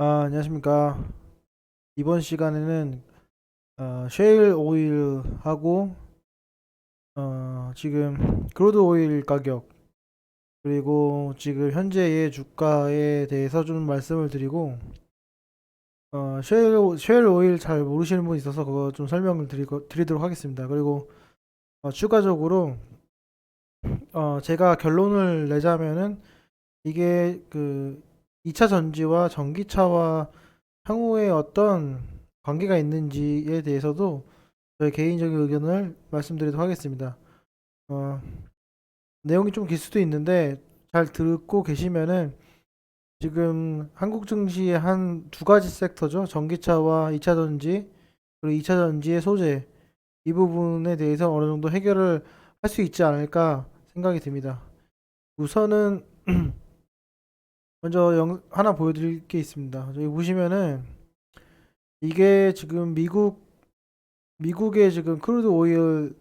안녕하십니까. 이번 시간에는 셰일 오일하고 지금 크루드 오일 가격 그리고 지금 현재의 주가에 대해서 좀 말씀을 드리고 셰일 오일 잘 모르시는 분 있어서 그거 좀 설명을 드리도록 하겠습니다. 그리고 추가적으로 제가 결론을 내자면은 이게 그 2차 전지와 전기차와 향후에 어떤 관계가 있는지에 대해서도 저의 개인적인 의견을 말씀드리도록 하겠습니다. 어, 내용이 좀 길 수도 있는데 잘 듣고 계시면은 지금 한국 증시의 한 두 가지 섹터죠. 전기차와 2차 전지, 그리고 2차 전지의 소재, 이 부분에 대해서 어느 정도 해결을 할 수 있지 않을까 생각이 듭니다. 우선은 먼저 하나 보여드릴 게 있습니다. 여기 보시면은 이게 지금 미국의 지금 크루드 오일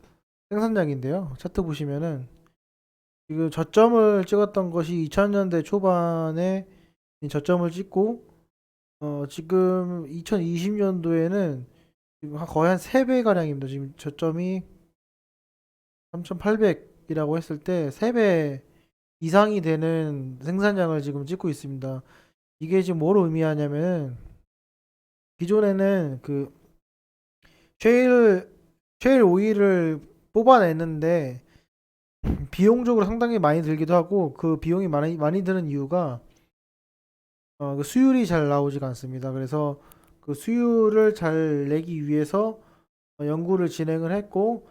생산량인데요. 차트 보시면은 지금 저점을 찍었던 것이 2000년대 초반에 이 저점을 찍고 지금 2020년도에는 지금 거의 한 3배 가량입니다. 지금 저점이 3800이라고 했을 때 3배 이상이 되는 생산량을 지금 찍고 있습니다. 이게 지금 뭘 의미하냐면은 기존에는 그 쉐일 쉐일 오일을 뽑아내는데 비용적으로 상당히 많이 들기도 하고 그 비용이 많이 드는 이유가 그 수율이 잘 나오지가 않습니다. 그래서 그 수율을 잘 내기 위해서 연구를 진행을 했고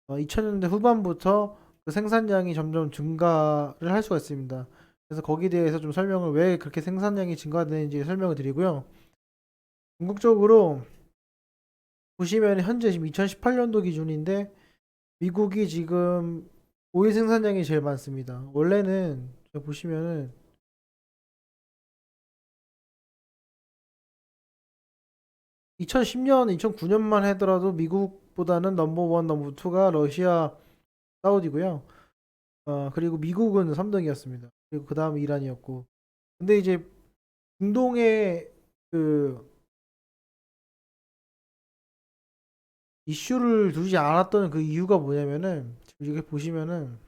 2000년대 후반부터 그 생산량이 점점 증가를 할 수가 있습니다. 그래서 거기에 대해서 좀 설명을 왜 그렇게 생산량이 증가되는지 설명을 드리고요. 궁극적으로 보시면 현재 지금 2018년도 기준인데 미국이 지금 오일 생산량이 제일 많습니다. 원래는 보시면은 2010년, 2009년만 하더라도 미국보다는 넘버 1, 넘버 2가 러시아, 사우디고요. 그리고 미국은 3등이었습니다. 그리고 그 다음 이란이었고. 근데 이제 중동에 그 이슈를 두지 않았던 그 이유가 뭐냐면은 지금 이게 보시면은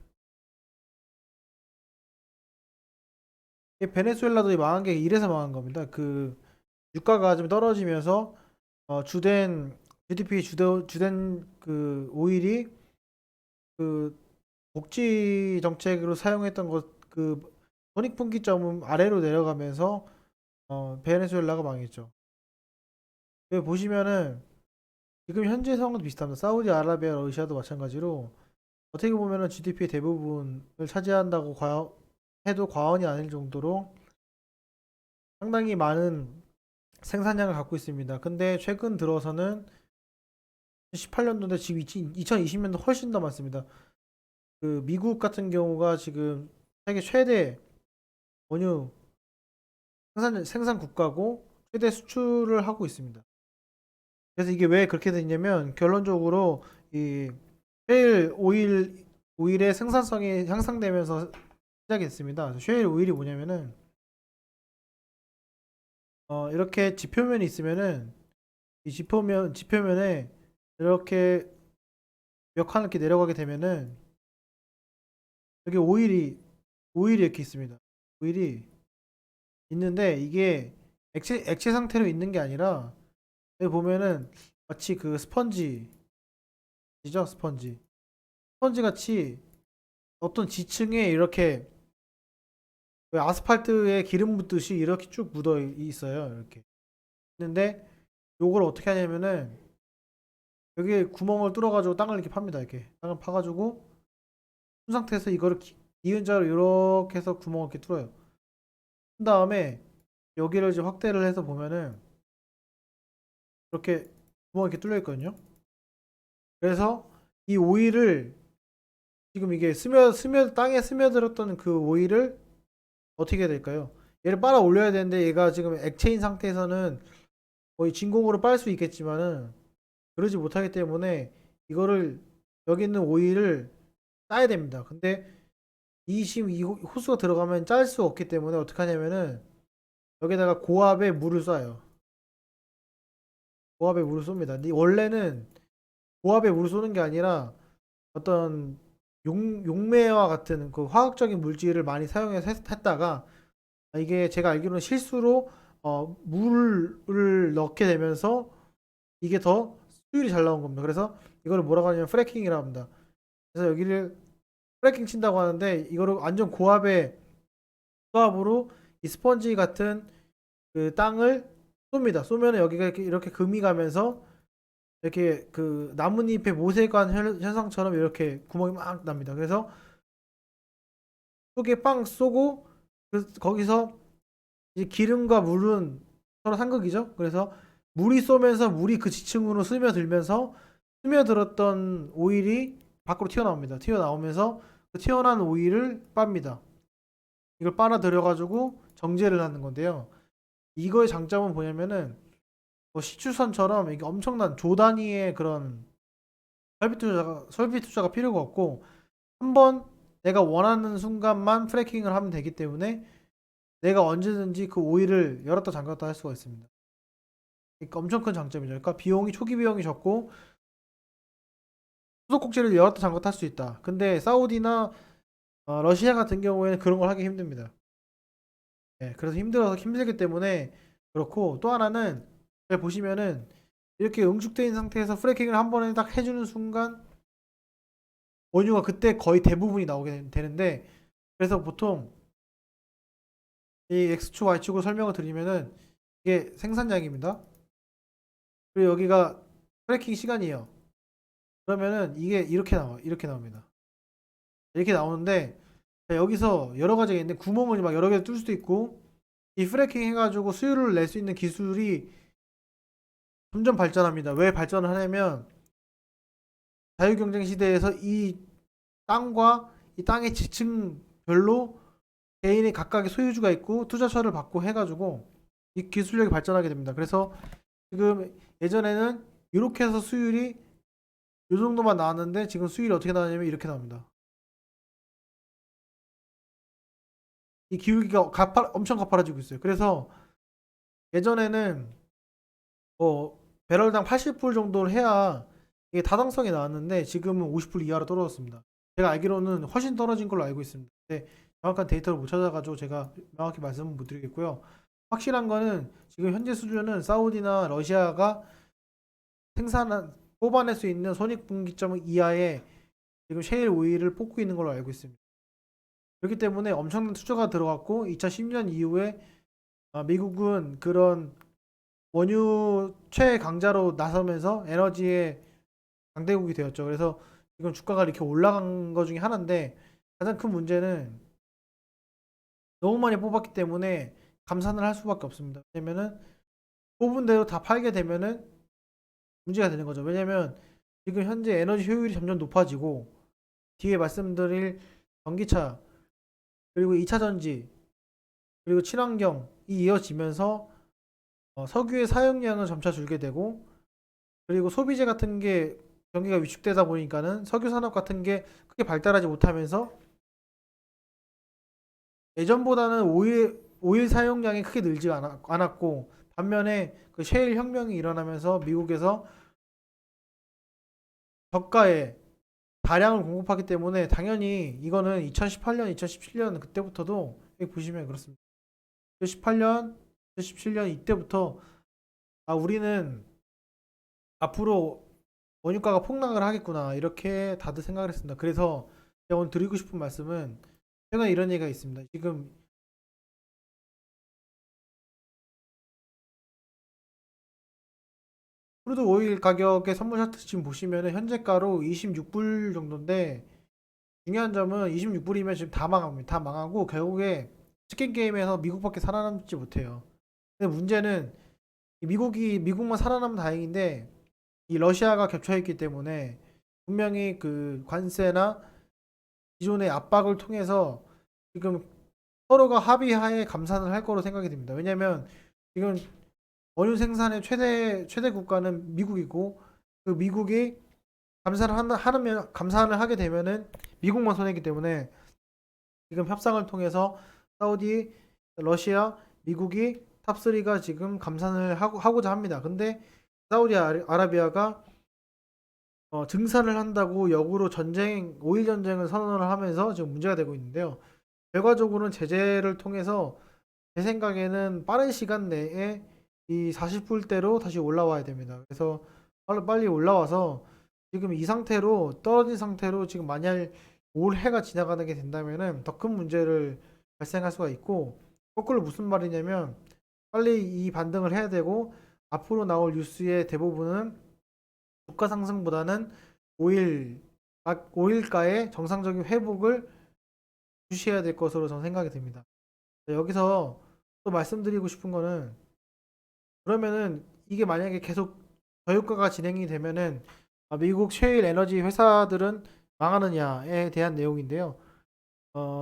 베네수엘라도 망한 게 이래서 망한 겁니다. 그 유가가 좀 떨어지면서 주된 GDP 주된 그 오일이 그 복지 정책으로 사용했던 것 그 손익분기점 아래로 내려가면서 베네수엘라가 망했죠. 여기 보시면은 지금 현재 상황도 비슷합니다. 사우디아라비아, 러시아도 마찬가지로 어떻게 보면은 GDP의 대부분을 차지한다고 해도 과언이 아닐 정도로 상당히 많은 생산량을 갖고 있습니다. 근데 최근 들어서는 18년도인데 지금 2020년도 훨씬 더 많습니다. 그 미국 같은 경우가 지금 세계 최대 원유 생산 국가고 최대 수출을 하고 있습니다. 그래서 이게 왜 그렇게 됐냐면 결론적으로 이 셰일 오일의 생산성이 향상되면서 시작이 됐습니다. 셰일 오일이 뭐냐면은 이렇게 지표면이 있으면은 이 지표면에 이렇게 몇 칸 이렇게 내려가게 되면은 여기 오일이 이렇게 있습니다. 오일이 있는데 이게 액체 상태로 있는 게 아니라 여기 보면은 마치 그 스펀지죠, 스펀지 같이 어떤 지층에 이렇게 왜 아스팔트에 기름 묻듯이 이렇게 쭉 묻어 있어요. 이렇게 있는데 요걸 어떻게 하냐면은 여기에 구멍을 뚫어가지고 땅을 이렇게 팝니다. 이렇게 땅을 파가지고 순 상태에서 이거를 이은자로 이렇게 해서 구멍을 이렇게 뚫어요. 그 다음에 여기를 이제 확대를 해서 보면은 이렇게 구멍이 이렇게 뚫려 있거든요. 그래서 이 오일을 지금 이게 땅에 스며들었던 그 오일을 어떻게 해야 될까요? 얘를 빨아 올려야 되는데 얘가 지금 액체인 상태에서는 거의 진공으로 빨 수 있겠지만은 그러지 못하기 때문에 이거를 여기 있는 오일을 따야 됩니다. 근데 이 호수가 들어가면 짤 수 없기 때문에 어떻게 하냐면은 여기다가 고압의 물을 쏴요. 고압의 물을 쏩니다. 근데 원래는 고압의 물을 쏘는 게 아니라 어떤 용매와 같은 그 화학적인 물질을 많이 사용해서 했다가 이게 제가 알기로는 실수로 물을 넣게 되면서 이게 더 수율이 잘 나온 겁니다. 그래서 이거를 뭐라고 하냐면 프래킹이라고 합니다. 그래서 여기를 프래킹 친다고 하는데 이거를 완전 고압의 수압으로 이 스펀지 같은 그 땅을 쏩니다. 쏘면 여기가 이렇게 금이 가면서 이렇게 그 나뭇잎의 모세관 현상처럼 이렇게 구멍이 막 납니다. 그래서 속에 빵 쏘고 거기서 이제 기름과 물은 서로 상극이죠. 그래서 물이 쏘면서 물이 그 지층으로 스며들면서 스며들었던 오일이 밖으로 튀어나옵니다. 튀어나오면서 그 튀어나온 오일을 빱니다. 이걸 빨아들여 가지고 정제를 하는 건데요. 이거의 장점은 뭐냐면은 뭐 시추선처럼 이게 엄청난 조 단위의 그런 설비 투자가 필요가 없고 한번 내가 원하는 순간만 프래킹을 하면 되기 때문에 내가 언제든지 그 오일을 열었다 잠갔다 할 수가 있습니다. 그러니까 엄청 큰 장점이죠. 그러니까 초기 비용이 적고 수도 꼭지를 열었다 잠갔다 할 수 있다. 근데 사우디나 러시아 같은 경우에는 그런 걸 하기 힘듭니다. 네, 그래서 힘들기 때문에 그렇고 또 하나는 잘 보시면은 이렇게 응축되어 있는 상태에서 프래킹을 한 번에 딱 해주는 순간 원유가 그때 거의 대부분이 나오게 되는데 그래서 보통 이 X축, Y축으로 설명을 드리면은 이게 생산량입니다. 그리고 여기가 프래킹 시간이에요. 그러면은 이게 이렇게 나옵니다. 이렇게 나오는데 여기서 여러 가지가 있는데 구멍을 막 여러 개 뚫을 수도 있고 이 프래킹 해가지고 수율을 낼 수 있는 기술이 점점 발전합니다. 왜 발전을 하냐면 자유경쟁 시대에서 이 땅과 이 땅의 지층별로 개인의 각각의 소유주가 있고 투자처를 받고 해가지고 이 기술력이 발전하게 됩니다. 그래서 지금 예전에는 이렇게 해서 수율이 이 정도만 나왔는데 지금 수율이 어떻게 나왔냐면 이렇게 나옵니다. 이 기울기가 엄청 가파라지고 있어요. 그래서 예전에는 배럴당 80불 정도를 해야 이게 타당성이 나왔는데 지금은 50불 이하로 떨어졌습니다. 제가 알기로는 훨씬 떨어진 걸로 알고 있습니다. 근데 정확한 데이터를 못 찾아가지고 제가 명확히 말씀은 못 드리겠고요. 확실한 거는 지금 현재 수준은 사우디나 러시아가 뽑아낼 수 있는 손익분기점 이하의 지금 셰일 오일을 뽑고 있는 걸로 알고 있습니다. 그렇기 때문에 엄청난 투자가 들어갔고 2010년 이후에 미국은 그런 원유 최강자로 나서면서 에너지의 강대국이 되었죠. 그래서 지금 주가가 이렇게 올라간 것 중에 하나인데 가장 큰 문제는 너무 많이 뽑았기 때문에 감산을 할 수밖에 없습니다. 왜냐면은 뽑은 대로 다 팔게 되면은 문제가 되는 거죠. 왜냐면 지금 현재 에너지 효율이 점점 높아지고 뒤에 말씀드릴 전기차 그리고 2차 전지 그리고 친환경이 이어지면서 석유의 사용량은 점차 줄게 되고 그리고 소비재 같은 게 경기가 위축되다 보니까는 석유 산업 같은 게 크게 발달하지 못하면서 예전보다는 오일 사용량이 크게 늘지 않았고 반면에 그 셰일 혁명이 일어나면서 미국에서 저가에 다량을 공급하기 때문에 당연히 이거는 2018년, 2017년 그때부터도 여기 보시면 그렇습니다. 2018년, 2017년 이때부터 우리는 앞으로 원유가가 폭락을 하겠구나 이렇게 다들 생각을 했습니다. 그래서 제가 오늘 드리고 싶은 말씀은 최근에 이런 얘기가 있습니다. 지금 크루드 오일 가격의 선물 차트 지금 보시면은 현재가로 26불 정도인데 중요한 점은 26불이면 지금 다 망합니다. 다 망하고 결국에 치킨 게임에서 미국밖에 살아남지 못해요. 근데 문제는 미국만 살아남으면 다행인데 이 러시아가 겹쳐있기 때문에 분명히 그 관세나 기존의 압박을 통해서 지금 서로가 합의하에 감산을 할 거로 생각이 됩니다. 왜냐면 지금 원유 생산의 최대 국가는 미국이고 그 미국이 감산을 하게 되면은 미국만 손해이기 때문에 지금 협상을 통해서 사우디, 러시아, 미국이 탑3가 지금 감산을 하고자 합니다. 근데 사우디아라비아가 증산을 한다고 역으로 오일 전쟁을 선언을 하면서 지금 문제가 되고 있는데요. 결과적으로는 제재를 통해서 제 생각에는 빠른 시간 내에 이 40불대로 다시 올라와야 됩니다. 그래서 빨리 올라와서 지금 이 상태로 떨어진 상태로 지금 만약 올해가 지나가는 게 된다면은 더 큰 문제를 발생할 수가 있고, 거꾸로 무슨 말이냐면 빨리 이 반등을 해야 되고, 앞으로 나올 뉴스의 대부분은 주가 상승보다는 오일 오일가의 정상적인 회복을 주시해야 될 것으로 저는 생각이 듭니다. 여기서 또 말씀드리고 싶은 거는, 그러면은 이게 만약에 계속 저유가가 진행이 되면은 미국 셰일 에너지 회사들은 망하느냐에 대한 내용인데요.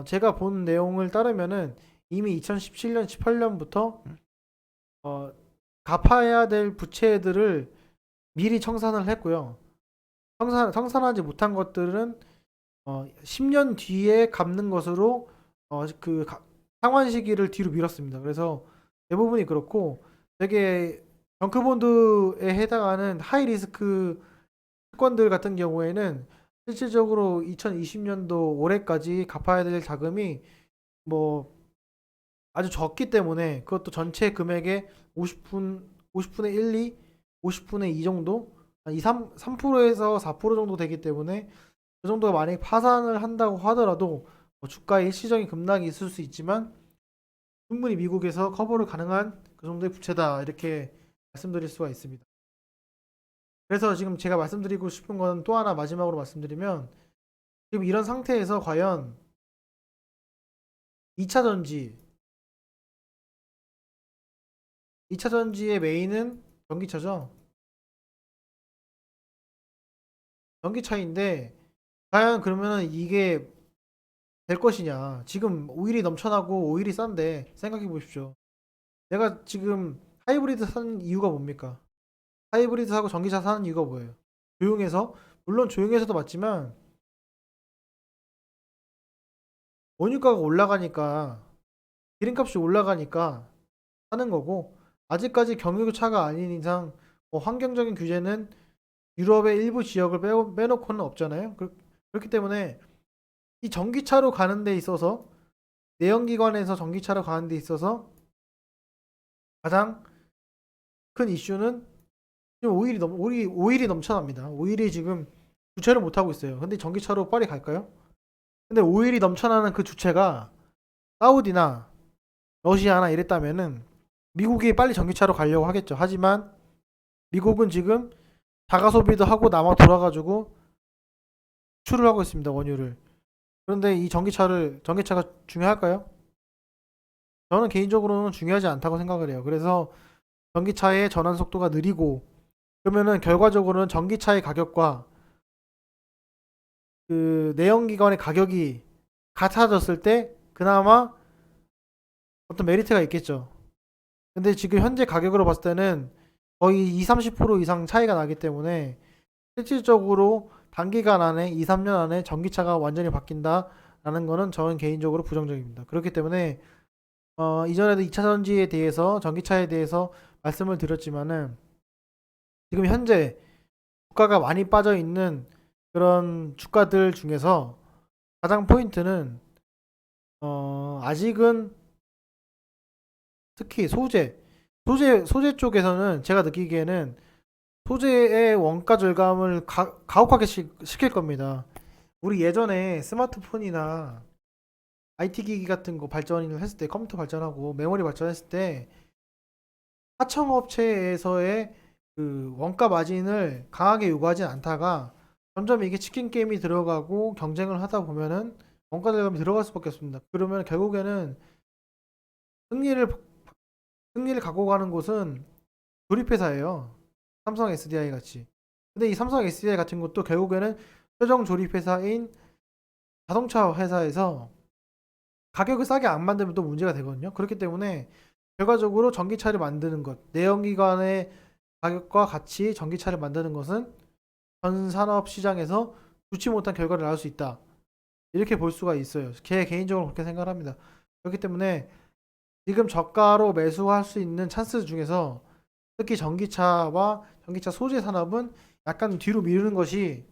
제가 본 내용을 따르면은 이미 2017년, 18년부터 갚아야 될 부채들을 미리 청산을 했고요. 청산하지 못한 것들은 10년 뒤에 갚는 것으로 상환 시기를 뒤로 미뤘습니다. 그래서 대부분이 그렇고, 되게 정크본드에 해당하는 하이 리스크 채권들 같은 경우에는 실질적으로 2020년도 올해까지 갚아야 될 자금이 뭐 아주 적기 때문에, 그것도 전체 금액의 50분의 1, 2, 50분의 2 정도, 3%에서 4% 정도 되기 때문에, 그 정도가 만약에 파산을 한다고 하더라도 주가의 일시적인 급락이 있을 수 있지만 충분히 미국에서 커버를 가능한 그 정도의 부채다, 이렇게 말씀드릴 수가 있습니다. 그래서 지금 제가 말씀드리고 싶은 건 또 하나 마지막으로 말씀드리면, 지금 이런 상태에서 과연 2차 전지, 2차 전지의 메인은 전기차죠. 전기차인데 과연 그러면은 이게 될 것이냐. 지금 오일이 넘쳐나고 오일이 싼데 생각해 보십시오. 내가 지금 하이브리드 사는 이유가 뭡니까? 하이브리드 사고 전기차 사는 이유가 뭐예요? 조용해서? 물론 조용해서도 맞지만 원유가가 올라가니까, 기름값이 올라가니까 사는 거고, 아직까지 경유차가 아닌 이상 환경적인 규제는 유럽의 일부 지역을 빼놓고는 없잖아요. 그렇기 때문에 이 전기차로 가는 데 있어서, 내연기관에서 전기차로 가는 데 있어서 가장 큰 이슈는 지금 오일이 넘쳐납니다. 오일이 지금 주체를 못하고 있어요. 근데 전기차로 빨리 갈까요? 근데 오일이 넘쳐나는 그 주체가 사우디나 러시아나 이랬다면은 미국이 빨리 전기차로 가려고 하겠죠. 하지만 미국은 지금 자가 소비도 하고 남아 돌아가지고 수출을 하고 있습니다. 원유를. 그런데 이 전기차가 중요할까요? 저는 개인적으로는 중요하지 않다고 생각을 해요. 그래서 전기차의 전환 속도가 느리고, 그러면은 결과적으로는 전기차의 가격과 그 내연기관의 가격이 같아졌을 때 그나마 어떤 메리트가 있겠죠. 근데 지금 현재 가격으로 봤을 때는 거의 2, 30% 이상 차이가 나기 때문에 실질적으로 단기간 안에 2, 3년 안에 전기차가 완전히 바뀐다라는 거는 저는 개인적으로 부정적입니다. 그렇기 때문에 이전에도 2차 전지에 대해서, 전기차에 대해서 말씀을 드렸지만은 지금 현재 주가가 많이 빠져 있는 그런 주가들 중에서 가장 포인트는 아직은 특히 소재 쪽에서는 제가 느끼기에는 소재의 원가 절감을 가혹하게 시킬 겁니다. 우리 예전에 스마트폰이나 IT 기기 같은 거 발전을 했을 때, 컴퓨터 발전하고 메모리 발전했을 때 하청업체에서의 그 원가 마진을 강하게 요구하진 않다가 점점 이게 치킨 게임이 들어가고 경쟁을 하다 보면은 원가 절감이 들어갈 수밖에 없습니다. 그러면 결국에는 승리를 승리를 갖고 가는 곳은 조립회사예요. 삼성 SDI 같이. 근데 이 삼성 SDI 같은 것도 결국에는 최종 조립회사인 자동차 회사에서 가격을 싸게 안 만들면 또 문제가 되거든요. 그렇기 때문에 결과적으로 전기차를 만드는 것, 내연기관의 가격과 같이 전기차를 만드는 것은 전 산업 시장에서 좋지 못한 결과를 낳을 수 있다, 이렇게 볼 수가 있어요. 제 개인적으로 그렇게 생각합니다. 그렇기 때문에 지금 저가로 매수할 수 있는 찬스 중에서 특히 전기차와 전기차 소재 산업은 약간 뒤로 미루는 것이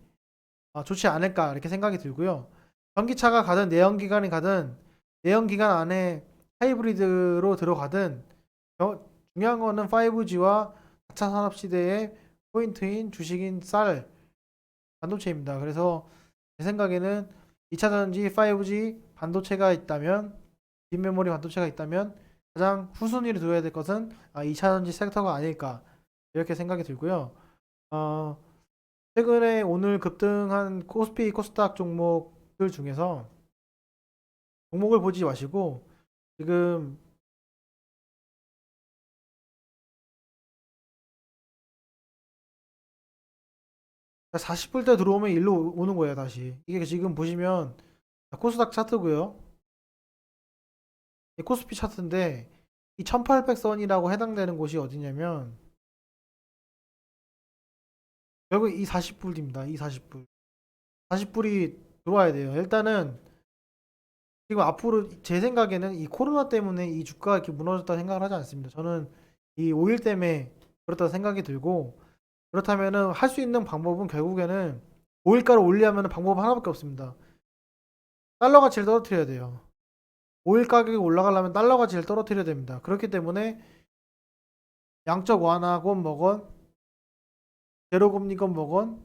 좋지 않을까 이렇게 생각이 들고요. 전기차가 가든 내연기관이 가든 내연기관 안에 하이브리드로 들어가든 중요한 거는 5G와 4차 산업 시대의 포인트인 주식인 쌀 반도체입니다. 그래서 제 생각에는 2차전지 5G 반도체가 있다면 뒷메모리 반도체가 있다면 가장 후순위를 둬야 될 것은 2차전지 섹터가 아닐까 이렇게 생각이 들고요. 어, 최근에 오늘 급등한 코스피 코스닥 종목들 중에서 종목을 보지 마시고 지금 40불대 들어오면 일로 오는 거예요, 다시. 이게 지금 보시면 코스닥 차트고요. 이 코스피 차트인데 이 1800선이라고 해당되는 곳이 어디냐면 결국 이 40불입니다. 이 40불. 40불이 들어와야 돼요. 일단은 지금 앞으로 제 생각에는 이 코로나 때문에 이 주가가 이렇게 무너졌다 생각을 하지 않습니다. 저는 이 오일 때문에 그렇다 생각이 들고 그렇다면은 할 수 있는 방법은 결국에는 오일가를 올리려면 방법 하나밖에 없습니다. 달러 가치를 떨어뜨려야 돼요. 오일 가격이 올라가려면 달러 가치를 떨어뜨려야 됩니다. 그렇기 때문에 양적 완화건 뭐건 제로 금리건 뭐건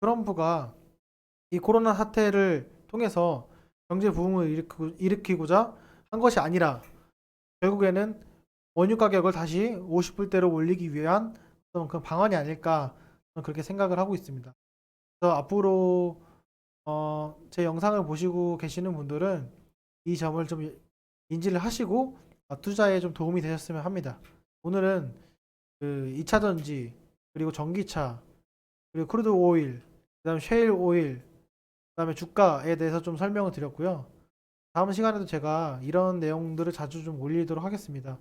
트럼프가 이 코로나 사태를 통해서 경제 부흥을 일으키고자 한 것이 아니라 결국에는 원유 가격을 다시 50불대로 올리기 위한 어떤 그 방안이 아닐까 그렇게 생각을 하고 있습니다. 그래서 앞으로 제 영상을 보시고 계시는 분들은 이 점을 좀 인지를 하시고 투자에 좀 도움이 되셨으면 합니다. 오늘은 그 2차전지 그리고 전기차 그리고 크루드 오일 그다음에 셰일 오일 그다음에 주가에 대해서 좀 설명을 드렸고요. 다음 시간에도 제가 이런 내용들을 자주 좀 올리도록 하겠습니다.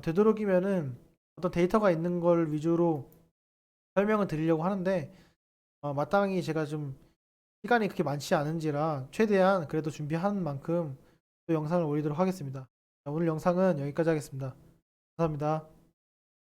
되도록이면은 어떤 데이터가 있는 걸 위주로 설명을 드리려고 하는데 마땅히 제가 좀 시간이 그렇게 많지 않은지라 최대한 그래도 준비한 만큼 또 영상을 올리도록 하겠습니다. 오늘 영상은 여기까지 하겠습니다. 감사합니다.